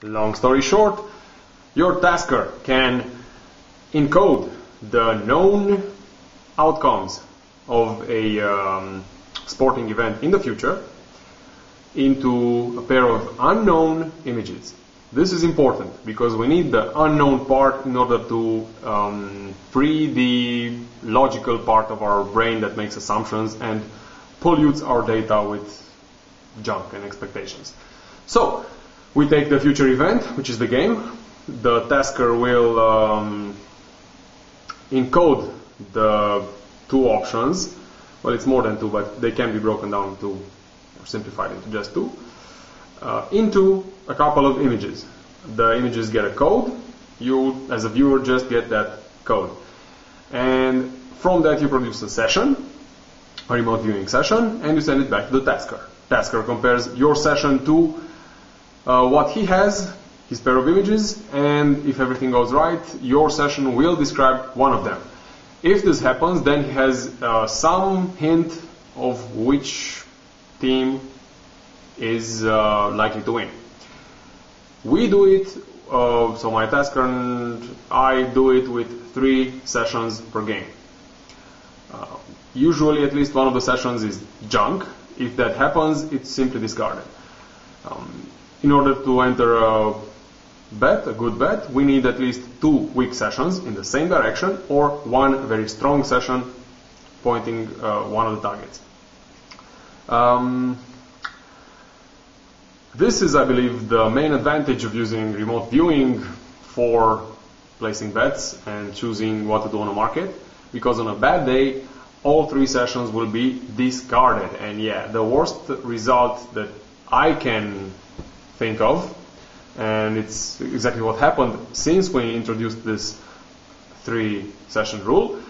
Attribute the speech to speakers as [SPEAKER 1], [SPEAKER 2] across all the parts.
[SPEAKER 1] Long story short, your tasker can encode the known outcomes of a sporting event in the future into a pair of unknown images. This is important because we need the unknown part in order to free the logical part of our brain that makes assumptions and pollutes our data with junk and expectations. So, we take the future event, which is the game. The tasker will encode the two options. Well, it's more than two, but they can be broken down to, or simplified into just two, into a couple of images. The images get a code. You, as a viewer, just get that code. And from that you produce a session, a remote viewing session, and you send it back to the tasker. Tasker compares your session to what he has, his pair of images, and if everything goes right, your session will describe one of them. If this happens, then he has some hint of which team is likely to win. We do it, so my tasker and I do it with 3 sessions per game. Usually at least one of the sessions is junk. If that happens, it's simply discarded. In order to enter a bet, a good bet, we need at least 2 weak sessions in the same direction or 1 very strong session pointing one of the targets. This is, I believe, the main advantage of using remote viewing for placing bets and choosing what to do on a market, because on a bad day all 3 sessions will be discarded. And yeah, the worst result that I can think of, and it's exactly what happened since we introduced this 3 session rule,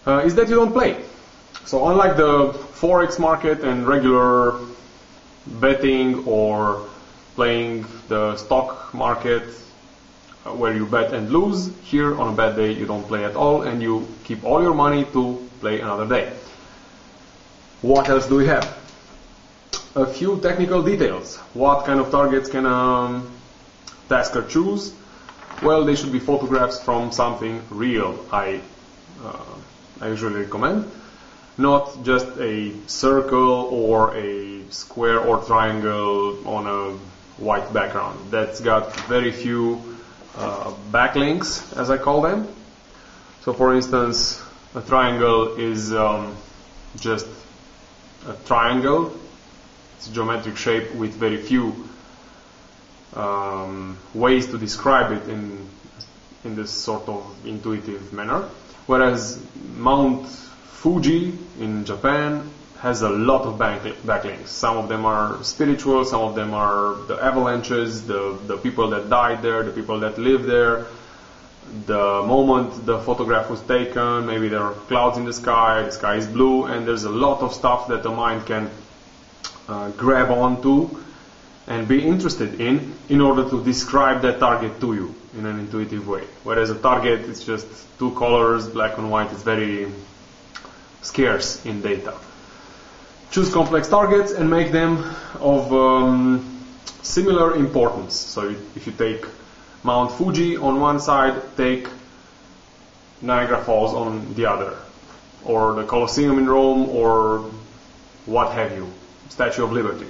[SPEAKER 1] is that you don't play. So unlike the forex market and regular betting or playing the stock market where you bet and lose, here on a bad day you don't play at all and you keep all your money to play another day. What else do we have? A few technical details. What kind of targets can a tasker choose? Well, they should be photographs from something real, I usually recommend. Not just a circle or a square or triangle on a white background. That's got very few backlinks, as I call them. So for instance, a triangle is just a triangle. It's a geometric shape with very few ways to describe it in this sort of intuitive manner. Whereas Mount Fuji in Japan has a lot of backlinks. Some of them are spiritual, some of them are the avalanches, the people that died there, the people that live there, the moment the photograph was taken, maybe there are clouds in the sky is blue, and there's a lot of stuff that the mind can grab onto and be interested in order to describe that target to you in an intuitive way. Whereas a target is just 2 colors, black and white, it's very scarce in data. Choose complex targets and make them of similar importance. So if you take Mount Fuji on one side, take Niagara Falls on the other, or the Colosseum in Rome, or what have you, Statue of Liberty.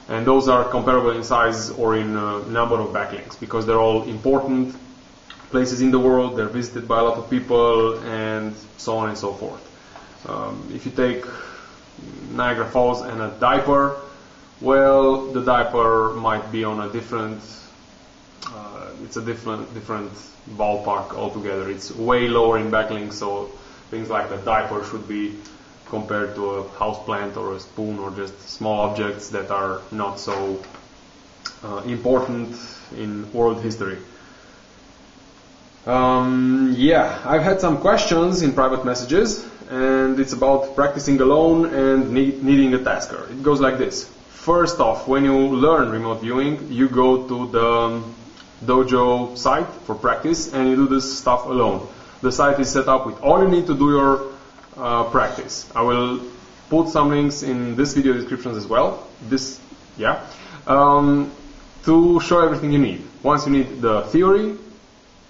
[SPEAKER 1] And those are comparable in size or in number of backlinks, because they're all important places in the world, they're visited by a lot of people, and so on and so forth. If you take Niagara Falls and a diaper, well, the diaper might be on a different, it's a different ballpark altogether. It's way lower in backlinks, so things like the diaper should be compared to a houseplant or a spoon or just small objects that are not so important in world history. Yeah, I've had some questions in private messages, and it's about practicing alone and needing a tasker. It goes like this. First off, when you learn remote viewing, you go to the dojo site for practice and you do this stuff alone. The site is set up with all you need to do your practice. I will put some links in this video descriptions as well. to show everything you need. Once you need the theory,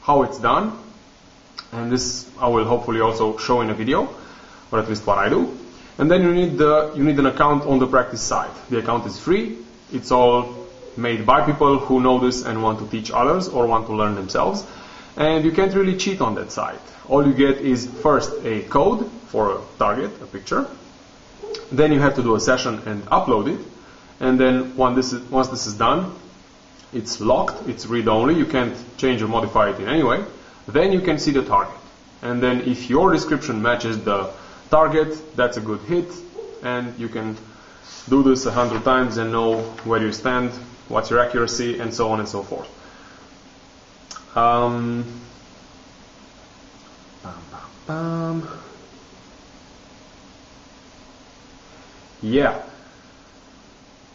[SPEAKER 1] how it's done, and this I will hopefully also show in a video, or at least what I do. And then you need an account on the practice side. The account is free. It's all made by people who know this and want to teach others or want to learn themselves. And you can't really cheat on that site. All you get is first a code for a target, a picture. Then you have to do a session and upload it. And then once this is done, it's locked, it's read-only, you can't change or modify it in any way. Then you can see the target. And then if your description matches the target, that's a good hit, and you can do this 100 times and know where you stand, what's your accuracy, and so on and so forth. Yeah.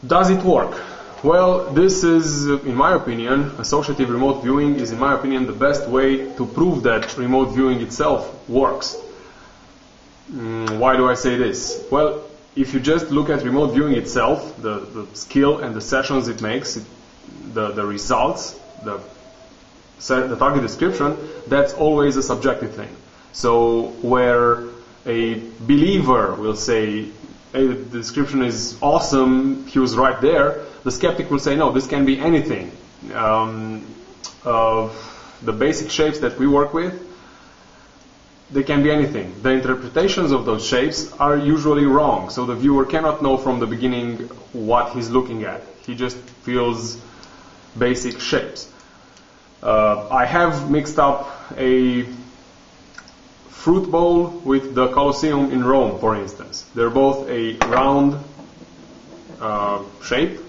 [SPEAKER 1] Does it work? Well, this is, in my opinion, associative remote viewing is, in my opinion, the best way to prove that remote viewing itself works. Why do I say this? Well, if you just look at remote viewing itself, the skill and the sessions it makes, the results, the target description, that's always a subjective thing. So where a believer will say, hey, the description is awesome, he was right there, the skeptic will say, no, this can be anything. The basic shapes that we work with, they can be anything. The interpretations of those shapes are usually wrong, so the viewer cannot know from the beginning what he's looking at. He just feels basic shapes. I have mixed up a fruit bowl with the Colosseum in Rome, for instance. They're both a round shape.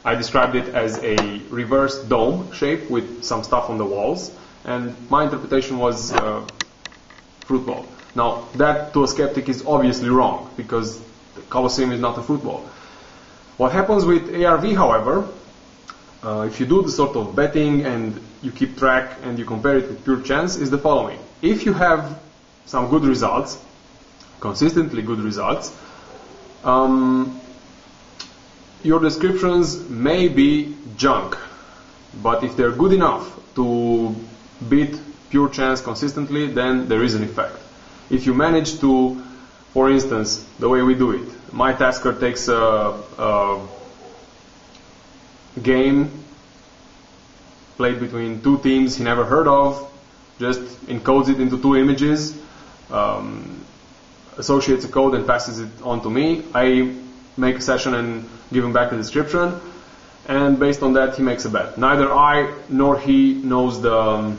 [SPEAKER 1] I described it as a reverse dome shape with some stuff on the walls, and my interpretation was fruit bowl. Now, that to a skeptic is obviously wrong, because the Colosseum is not a fruit bowl. What happens with ARV, however, if you do the sort of betting and you keep track and you compare it with pure chance, is the following. If you have some good results, consistently good results, your descriptions may be junk, but if they're good enough to beat pure chance consistently, then there is an effect. If you manage to, for instance, the way we do it, my tasker takes a game played between two teams he never heard of, just encodes it into two images, associates a code and passes it on to me. I make a session and give him back a description, and based on that he makes a bet. Neither I nor he knows the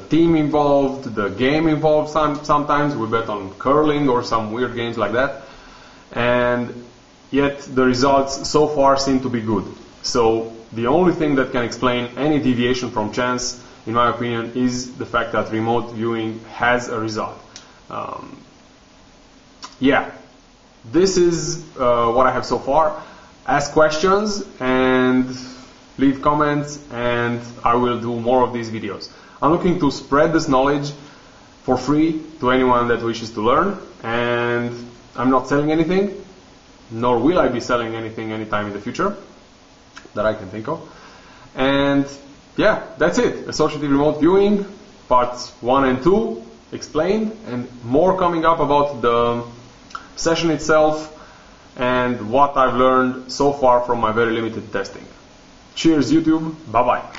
[SPEAKER 1] team involved, the game involved. Sometimes we bet on curling or some weird games like that, and yet the results so far seem to be good. So the only thing that can explain any deviation from chance, in my opinion, is the fact that remote viewing has a result. Yeah, this is what I have so far. Ask questions and leave comments, and I will do more of these videos. I'm looking to spread this knowledge for free to anyone that wishes to learn, and I'm not selling anything, nor will I be selling anything anytime in the future that I can think of. And yeah, that's it. Associative remote viewing, parts 1 and 2 explained, and more coming up about the session itself and what I've learned so far from my very limited testing. Cheers YouTube, bye bye.